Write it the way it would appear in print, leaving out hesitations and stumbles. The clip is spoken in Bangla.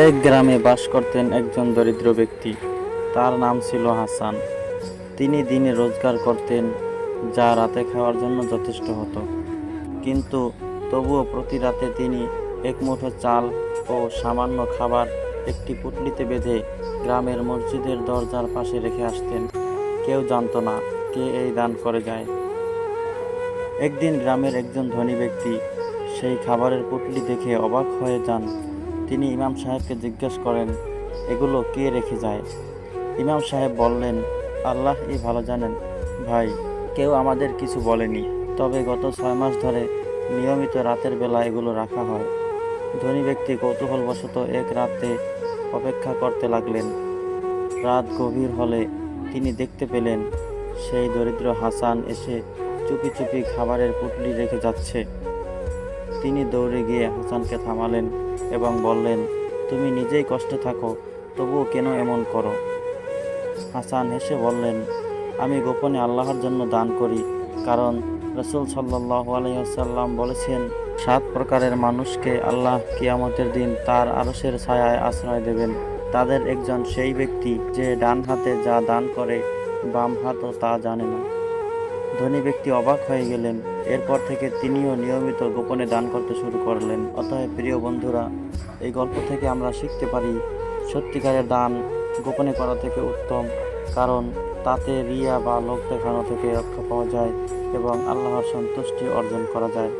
এক গ্রামে বাস করতেন একজন দরিদ্র ব্যক্তি। তার নাম ছিল হাসান। তিনি দিনে রোজগার করতেন, যা রাতে খাওয়ার জন্য যথেষ্ট হতো। কিন্তু তবুও প্রতি রাতে তিনি এক মুঠো চাল ও সামান্য খাবার একটি পুঁটলিতে বেঁধে গ্রামের মসজিদের দরজার পাশে রেখে আসতেন। কেউ জানতো না কে এই দান করে যায়। একদিন গ্রামের একজন ধনী ব্যক্তি সেই খাবারের পুঁটলি দেখে অবাক হয়ে যান। তিনি ইমাম সাহেবকে জিজ্ঞেস করেন, এগুলো কে রেখে যায়? ইমাম সাহেব বললেন, আল্লাহই ভালো জানেন ভাই, কেউ আমাদের কিছু বলেনি। তবে গত 6 মাস ধরে নিয়মিত রাতের বেলা এগুলো রাখা হয়। ধনী ব্যক্তি কৌতূহলবশত এক রাতে অপেক্ষা করতে লাগলেন। রাত গভীর হলে তিনি দেখতে পেলেন সেই দরিদ্র হাসান এসে চুপি চুপি খাবারের পুঁটলি রেখে যাচ্ছে। তিনি দৌড়ে গিয়ে হাসানকে থামালেন এবং বললেন, তুমি নিজেই কষ্টে থাকো, তবুও কেন এমন করো? হাসান হেসে বললেন, আমি গোপনে আল্লাহর জন্য দান করি, কারণ রাসূল সাল্লাল্লাহু আলাইহি ওয়াসাল্লাম বলেছেন, 7 প্রকারের মানুষকে আল্লাহ কিয়ামতের দিন তার আরশের ছায়ায় আশ্রয় দেবেন। তাদের একজন সেই ব্যক্তি যে ডান হাতে যা দান করে বাম হাতও তা জানে না। ধনী ব্যক্তি অবাক হয়ে গেলেন। এরপর থেকে তিনিও নিয়মিত গোপনে দান করতে শুরু করলেন। অতএব প্রিয় বন্ধুরা, এই গল্প থেকে আমরা শিখতে পারি, সত্যিকারের দান গোপনে করা থেকে উত্তম, কারণ তাতে রিয়া বা লোক দেখানো থেকে রক্ষা পাওয়া যায় এবং আল্লাহর সন্তুষ্টি অর্জন করা যায়।